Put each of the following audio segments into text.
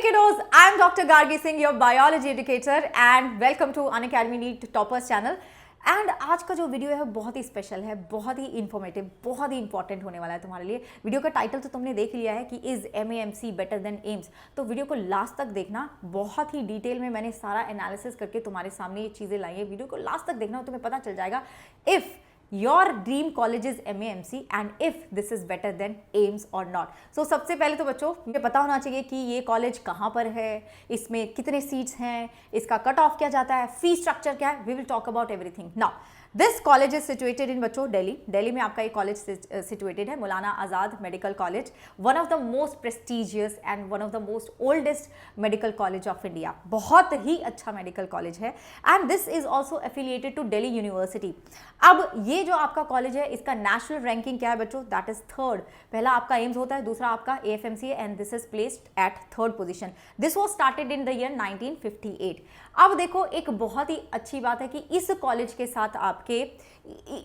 kiddos, I am Dr. Gargi Singh, your biology educator and welcome to Unacademy NEET Toppers channel. And आज का जो video है बहुत ही special है, बहुत ही इन्फॉर्मेटिव, बहुत ही इंपॉर्टेंट होने वाला है तुम्हारे लिए। वीडियो का टाइटल तो तुमने देख लिया है कि is MAMC better than AIIMS, तो वीडियो को लास्ट तक देखना। बहुत ही डिटेल में मैंने सारा एनालिसिस करके तुम्हारे सामने ये चीज़ें लाई है। वीडियो को लास्ट तक देखना, तुम्हें पता चल जाएगा if your dream college is MAMC and if this is better than AIMS or not. So सबसे पहले तो बच्चों मुझे पता होना चाहिए कि ये कॉलेज कहाँ पर है, इसमें कितने सीट्स हैं, इसका कट ऑफ क्या जाता है, फी स्ट्रक्चर क्या है। We will talk about everything now. This college is situated in बच्चों दिल्ली में आपका ये कॉलेज सिचुएटेड है, Maulana Azad medical college, one of the most prestigious and one of the most oldest medical college of India. बहुत ही अच्छा मेडिकल कॉलेज है and this is also affiliated to Delhi university. अब ये जो आपका कॉलेज है इसका नेशनल रैंकिंग क्या है बच्चों, दैट इज थर्ड। पहला आपका एम्स होता है, दूसरा आपका AFMC है and this is placed at third position. This was started in the year 1958। अब देखो एक बहुत ही अच्छी बात है कि इस कॉलेज के साथ आपके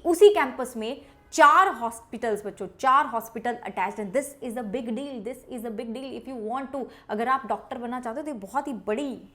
उसी कैंपस में 4 हॉस्पिटल्स बच्चों, 4 हॉस्पिटल अटैच्ड हैं। This is a big deal, this is a big deal if you want to. अगर आप डॉक्टर बनना चाहते हो तो ये बहुत ही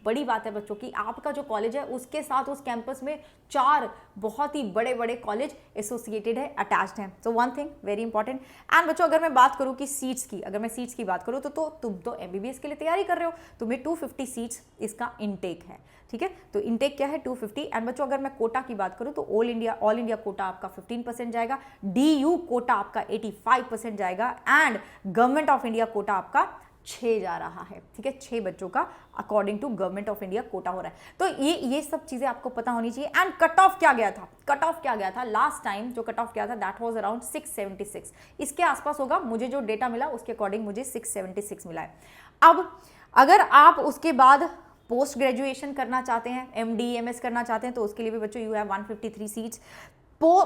बड़ी बात है बच्चों कि आपका जो कॉलेज है उसके साथ उस कैंपस में 4 बहुत ही बड़े कॉलेज एसोसिएटेड है, अटैच्ड हैं। So one thing very important. And बच्चों अगर मैं बात करूं कि सीट्स की, अगर मैं सीट्स की बात करूं तो तुम तो MBBS के लिए तैयारी कर रहे हो, तुम्हें 250 सीट्स इसका इनटेक है, ठीक है। तो इनटेक क्या है 250। एंड बच्चों अगर मैं कोटा की बात करूं तो ऑल इंडिया कोटा आपका 15% जाएगा, DU कोटा आपका 85% जाएगा and government of India Kota आपका 6 जा रहा है, ठीक है। 6 बच्चों का according to government of India quota हो रहा है। तो ये सब चीजें आपको पता होनी चाहिए। एंड कट ऑफ क्या गया था लास्ट टाइम जो कट ऑफ गया था दैट वाज अराउंड 676, इसके आसपास होगा। मुझे जो डेटा मिला उसके अकॉर्डिंग मुझे 676 मिला है। अब अगर आप उसके बाद पोस्ट ग्रेजुएशन करना चाहते हैं, MD MS करना चाहते हैं तो उसके लिए भी बच्चों यू हैव 153 सीट्स।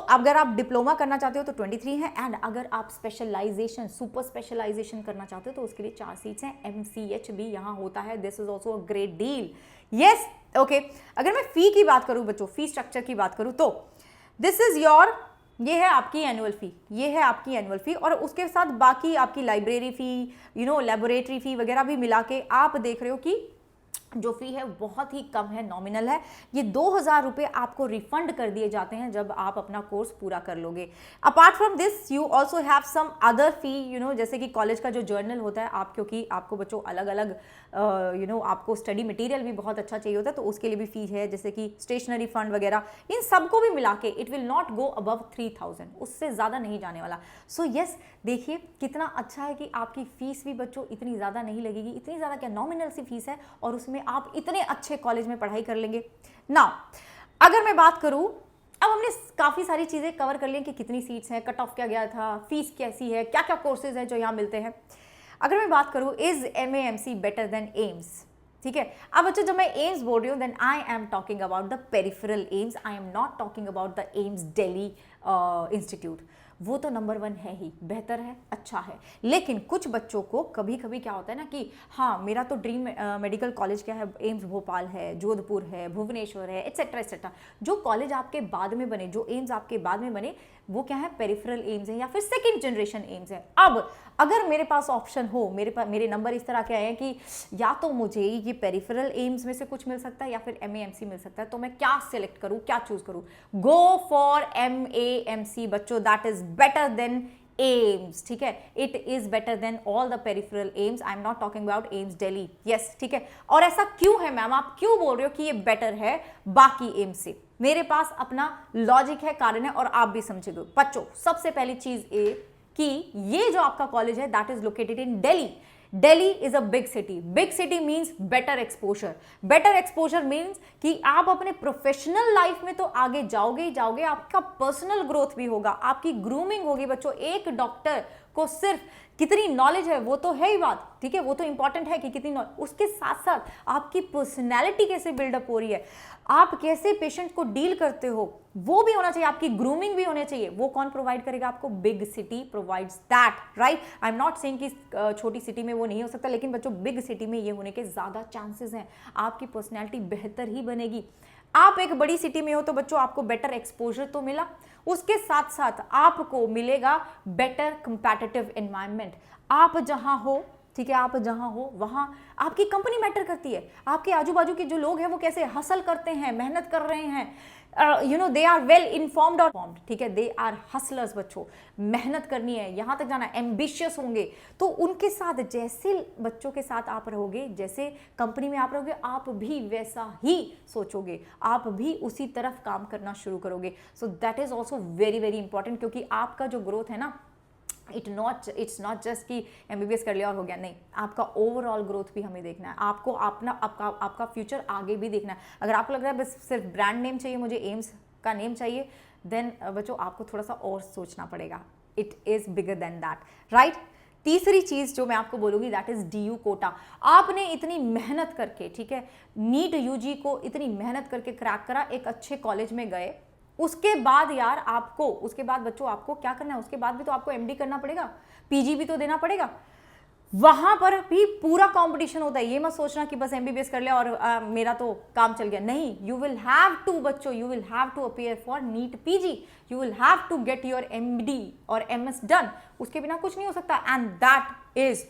अगर आप डिप्लोमा करना चाहते हो तो 23 है एंड अगर आप स्पेशलाइजेशन सुपर स्पेशलाइजेशन करना चाहते हो तो उसके लिए 4 सीट्स हैं। MCH भी यहाँ होता है। This is also a great deal, yes okay. अगर मैं फी की बात करूँ बच्चों, फी स्ट्रक्चर की बात करूँ तो दिस इज योर, ये है आपकी एनुअल फी, और उसके साथ बाकी आपकी लाइब्रेरी फी, लेबोरेटरी फी वगैरह भी मिला के आप देख रहे हो कि जो फी है बहुत ही कम है, नॉमिनल है। ये 2000 रुपये आपको रिफंड कर दिए जाते हैं जब आप अपना कोर्स पूरा कर लोगे। Apart from this you also have some other fee, जैसे कि कॉलेज का जो जर्नल होता है आप, क्योंकि आपको बच्चों अलग अलग आपको स्टडी मटेरियल भी बहुत अच्छा चाहिए होता है तो उसके लिए भी फी है, जैसे कि स्टेशनरी फंड वगैरह। इन सबको भी मिला के it will not go above 3000, उससे ज़्यादा नहीं जाने वाला। सो यस, देखिए कितना अच्छा है कि आपकी फीस भी बच्चों इतनी ज़्यादा नहीं लगेगी। इतनी ज़्यादा क्या, नॉमिनल सी फीस है और उसमें आप इतने अच्छे कॉलेज में पढ़ाई कर लेंगे। नाउ अगर मैं बात करूं, अब हमने काफ़ी सारी चीज़ें कवर कर ली कि कितनी सीट्स हैं, कट ऑफ क्या गया था, फीस कैसी है, क्या क्या कोर्सेज हैं जो यहाँ मिलते हैं। अगर मैं बात करूं is MAMC better than AIIMS, ठीक है। अब बच्चों जब मैं एम्स बोल रही हूँ then I am talking about the peripheral AIIMS, I am not talking about the AIIMS Delhi institute. वो तो नंबर 1 है ही, बेहतर है, अच्छा है। लेकिन कुछ बच्चों को कभी कभी क्या होता है ना कि हाँ मेरा तो ड्रीम मेडिकल कॉलेज क्या है, एम्स भोपाल है, जोधपुर है, भुवनेश्वर है, एट्सेट्रा एट्सेट्रा। जो कॉलेज आपके बाद में बने, जो एम्स आपके बाद में बने, वो क्या है, पेरिफेरल एम्स है या फिर सेकेंड जनरेशन एम्स है। अब अगर मेरे पास ऑप्शन हो, मेरे नंबर इस तरह के आए हैं कि या तो मुझे ये पेरिफेरल एम्स में से कुछ मिल सकता है या फिर MAMC मिल सकता है, तो मैं क्या सिलेक्ट करूं, क्या चूज करूं? गो फॉर MAMC बच्चों, that is better than AIIMS, ठीक है। It is better than all the peripheral AIIMS. I am not talking about AIIMS Delhi, yes, ठीक है। और ऐसा क्यों है मैम, आप क्यों बोल रहे हो कि ये बेटर है बाकी एम्स से? मेरे पास अपना लॉजिक है, कारण है और आप भी समझेंगे बच्चों। सबसे पहली चीज ये कि ये जो आपका कॉलेज है that is located in Delhi. Delhi is a big city. Big city means better exposure. Better exposure means कि आप अपने प्रोफेशनल लाइफ में तो आगे जाओगे ही जाओगे, आपका पर्सनल ग्रोथ भी होगा, आपकी ग्रूमिंग होगी बच्चों। एक डॉक्टर को सिर्फ कितनी नॉलेज है वो तो है ही बात, ठीक है, वो तो इंपॉर्टेंट है कि कितनी नॉलेज, उसके साथ साथ आपकी पर्सनैलिटी कैसे बिल्डअप हो रही है, आप कैसे पेशेंट को डील करते हो, वो भी होना चाहिए, आपकी ग्रूमिंग भी होनी चाहिए। वो कौन प्रोवाइड करेगा आपको? Big city provides that, right. I am not saying कि छोटी सिटी में वो नहीं हो सकता, लेकिन बच्चों बिग सिटी में ये होने के ज्यादा चांसेस हैं। आपकी पर्सनैलिटी बेहतर ही बनेगी। आप एक बड़ी सिटी में हो तो बच्चों आपको बेटर एक्सपोजर तो मिला, उसके साथ साथ आपको मिलेगा बेटर कंपैटिटिव एनवायरनमेंट। आप जहां हो, ठीक है, आप जहां हो वहां आपकी कंपनी मैटर करती है, आपके आजू बाजू के जो लोग हैं वो कैसे हसल करते हैं, मेहनत कर रहे हैं, दे आर वेल इन्फॉर्म्ड और फॉर्म्ड, ठीक है, दे आर हसलर्स। बच्चों मेहनत करनी है, यहां तक जाना, एम्बिशियस होंगे, तो उनके साथ जैसे बच्चों के साथ आप रहोगे, जैसे कंपनी में आप रहोगे, आप भी वैसा ही सोचोगे, आप भी उसी तरफ काम करना शुरू करोगे। So that is also very very important, क्योंकि आपका जो ग्रोथ है ना, इट्स नॉट जस्ट कि एमबीबीएस कर लिया और हो गया, नहीं, आपका ओवरऑल ग्रोथ भी हमें देखना है, आपको आपका फ्यूचर आगे भी देखना है। अगर आपको लग रहा है बस सिर्फ ब्रांड नेम चाहिए, मुझे एम्स का नेम चाहिए, देन बच्चों आपको थोड़ा सा और सोचना पड़ेगा। It is bigger than that, right. तीसरी चीज जो मैं आपको बोलूंगी दैट इज डीयू कोटा। आपने इतनी मेहनत करके, ठीक है, नीट यूजी को इतनी मेहनत करके क्रैक करा, एक अच्छे कॉलेज में गए, उसके बाद यार आपको, उसके बाद बच्चों आपको क्या करना है, उसके बाद भी तो आपको एमडी करना पड़ेगा, पीजी भी तो देना पड़ेगा, वहां पर भी पूरा कंपटीशन होता है। ये मत सोचना कि बस एमबीबीएस कर लिया और मेरा तो काम चल गया, नहीं, यू विल हैव टू बच्चों, you will have to appear for NEET PG, you will have to get your MD और एमएस डन, उसके बिना कुछ नहीं हो सकता, and that is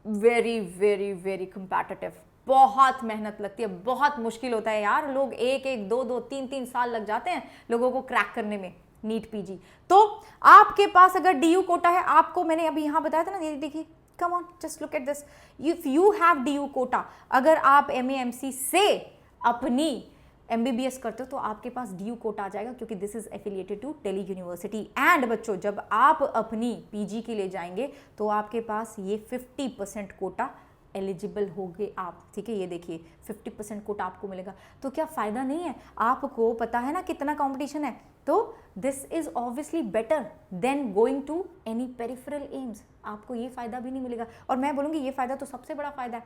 very very very competitive. बहुत मेहनत लगती है, बहुत मुश्किल होता है यार, लोग एक एक दो दो तीन तीन साल लग जाते हैं लोगों को क्रैक करने में नीट पीजी। तो आपके पास अगर डीयू कोटा है, आपको मैंने अभी यहां बताया था ना, देखिए, come on just look at this, if you have DU quota, अगर आप एमएएमसी से अपनी एमबीबीएस करते हो तो आपके पास डीयू कोटा आ जाएगा, क्योंकि this is affiliated to Delhi university. And बच्चों जब आप अपनी पीजी के लिए जाएंगे तो आपके पास ये 50% कोटा एलिजिबल होगे आप, ठीक है, ये देखिए 50% कोटा आपको मिलेगा। तो क्या फायदा नहीं है? आपको पता है ना कितना कंपटीशन है, तो this is obviously better than going to any peripheral AIIMS. आपको ये फायदा भी नहीं मिलेगा, और मैं बोलूंगी ये फायदा तो सबसे बड़ा फायदा है।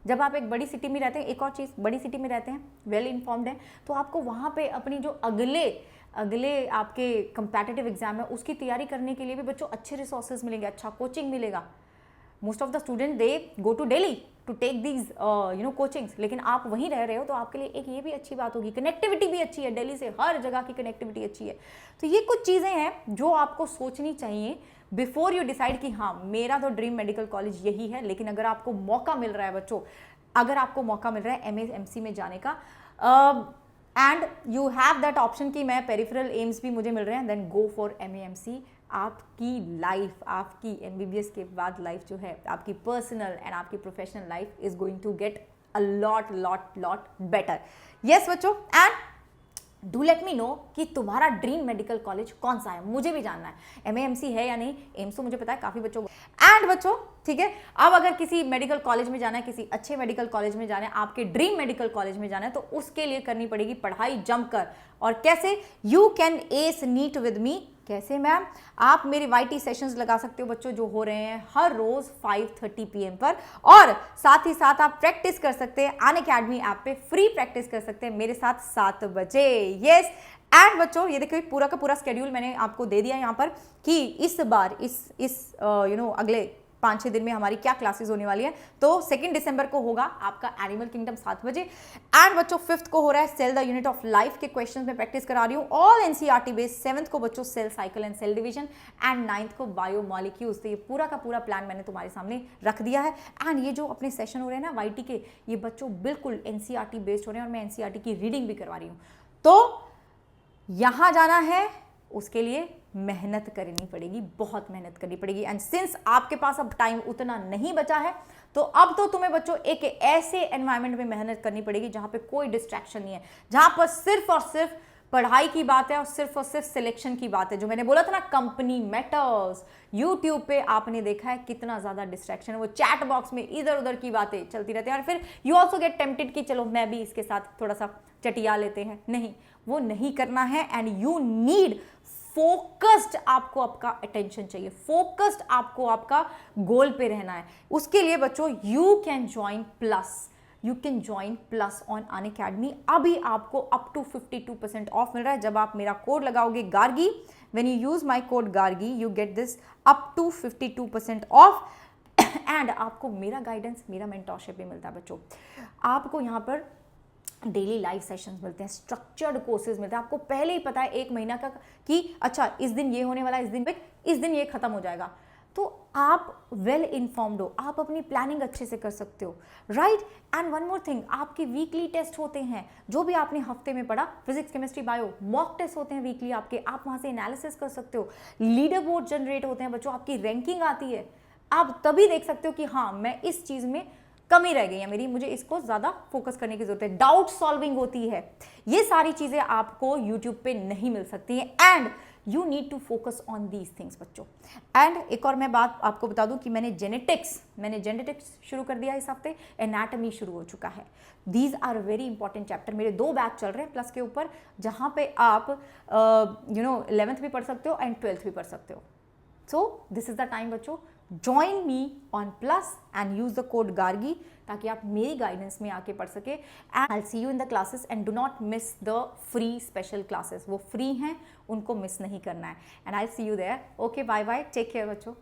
जब आप एक बड़ी सिटी में रहते हैं, एक और चीज़, बड़ी सिटी में रहते हैं, वेल इन्फॉर्म्ड है, तो आपको वहाँ पे अपनी जो अगले आपके कंपैटिटिव एग्जाम है उसकी तैयारी करने के लिए भी बच्चों अच्छे रिसोर्सेज मिलेंगे, अच्छा कोचिंग मिलेगा। Most of the student they go to Delhi to take these coachings, लेकिन आप वहीं रह रहे हो तो आपके लिए एक ये भी अच्छी बात होगी, कनेक्टिविटी भी अच्छी है, दिल्ली से हर जगह की कनेक्टिविटी अच्छी है। तो ये कुछ चीज़ें हैं जो आपको सोचनी चाहिए बिफोर यू डिसाइड कि हाँ मेरा तो ड्रीम मेडिकल कॉलेज यही है। लेकिन अगर आपको मौका मिल रहा है बच्चों, अगर आपको मौका मिल रहा है एमएएमसी में जाने का, and you have that option कि मैं पेरिफेरल एम्स भी मुझे मिल रहे हैं, देन गो फॉर एमएएमसी। आपकी लाइफ, आपकी एमबीबीएस के बाद लाइफ जो है, आपकी पर्सनल एंड आपकी professional life is going to get a lot better. Yes बच्चों, and do let me know कि तुम्हारा ड्रीम मेडिकल कॉलेज कौन सा है, मुझे भी जानना है। एमएएमसी है या नहीं, एम्स तो मुझे पता है काफी बच्चों को। एंड बच्चों ठीक है, अब अगर किसी मेडिकल कॉलेज में जाना है, किसी अच्छे मेडिकल कॉलेज में जाना है, आपके ड्रीम मेडिकल कॉलेज में जाना है, तो उसके लिए करनी पड़ेगी पढ़ाई जमकर। और कैसे? You can ace NEET with me. कैसे मैम? आप मेरे वाईटी सेशंस लगा सकते हो बच्चों, जो हो रहे हैं हर रोज 5:30 PM पर, और साथ ही साथ आप प्रैक्टिस कर सकते हैं अनअकैडमी ऐप पे, फ्री प्रैक्टिस कर सकते हैं मेरे साथ 7 बजे। यस, एंड बच्चों ये देखिए पूरा का पूरा स्केड्यूल मैंने आपको दे दिया यहाँ पर कि इस बार इस अगले 5-6 दिन में हमारी क्या क्लासेस होने वाली है। तो 2 दिसंबर को होगा आपका एनिमल किंगडम 7 बजे, एंड बच्चों 5th को हो रहा है cell the unit of life के क्वेश्चंस में प्रैक्टिस करा रही हूँ, ऑल एनसीईआरटी बेस्ड। 7th को बच्चों cell cycle and cell division, and 9th को बायोमॉलिक्यूल्स। तो ये पूरा का पूरा प्लान मैंने तुम्हारे सामने रख दिया है। एंड ये जो अपने सेशन हो रहे हैं ना वाईटी के, ये बच्चों बिल्कुल एनसीईआरटी बेस्ड हो रहे हैं, और मैं एनसीईआरटी की रीडिंग भी करवा रही हूँ। तो यहां जाना है उसके लिए मेहनत करनी पड़ेगी, बहुत मेहनत करनी पड़ेगी। एंड सिंस आपके पास अब टाइम उतना नहीं बचा है, तो अब तो तुम्हें बच्चों एक ऐसे एनवायरनमेंट में मेहनत करनी पड़ेगी जहां पे कोई डिस्ट्रैक्शन नहीं है, जहां पर सिर्फ और सिर्फ पढ़ाई की बात है और सिर्फ सिलेक्शन की बात है। जो मैंने बोला था ना, कंपनी मैटर्स। यूट्यूब पे आपने देखा है कितना ज्यादा डिस्ट्रैक्शन है, वो चैट बॉक्स में इधर उधर की बातें चलती रहती है, और फिर यू ऑल्सो गेट टेम्प्टेड कि चलो मैं भी इसके साथ थोड़ा सा चटिया लेते हैं। नहीं, वो नहीं करना है। एंड यू नीड फोकस्ड, आपको आपका अटेंशन चाहिए, फोकस्ड आपको आपका गोल पे रहना है। उसके लिए बच्चों you can join plus on Unacademy. अभी आपको अप टू 52% ऑफ मिल रहा है जब आप मेरा कोड लगाओगे Gargi. When you use my code Gargi you get this up to 52% off, and आपको मेरा गाइडेंस, मेरा मेंटरशिप भी मिलता है बच्चों। आपको यहाँ पर डेली लाइव सेशंस मिलते हैं, स्ट्रक्चर्ड कोर्सेज मिलते हैं। आपको पहले ही पता है 1 महीना का कि अच्छा इस दिन ये होने वाला है, इस दिन ये खत्म हो जाएगा। तो आप वेल इन्फॉर्म्ड हो, आप अपनी प्लानिंग अच्छे से कर सकते हो, right. And one more thing, आपके वीकली टेस्ट होते हैं, जो भी आपने हफ्ते में पढ़ा, physics chemistry bio, mock test होते हैं वीकली आपके, आप वहाँ से एनालिसिस कर सकते हो, लीडर बोर्ड जनरेट होते हैं बच्चों, आपकी रैंकिंग आती है, आप तभी देख सकते हो कि हाँ मैं इस चीज़ में कमी रह गई है मेरी, मुझे इसको ज़्यादा फोकस करने की जरूरत है, डाउट सॉल्विंग होती है। ये सारी चीज़ें आपको यूट्यूब पे नहीं मिल सकती हैं and you need to focus on these things बच्चों। एंड एक और मैं बात आपको बता दूं कि मैंने जेनेटिक्स शुरू कर दिया इस हफ्ते, एनाटमी शुरू हो चुका है। These are very important chapter, मेरे 2 बैच चल रहे हैं प्लस के ऊपर, जहाँ पे आप 11th भी पढ़ सकते हो एंड 12th भी पढ़ सकते हो। So this is the time बच्चों, join me on plus and use the code Gargi, ताकि आप मेरी गाइडेंस में आके पढ़ सके। And I see you in the classes and do not miss the free special classes, वो फ्री हैं, उनको मिस नहीं करना है। And I see you there. Okay, bye bye, take care बच्चों।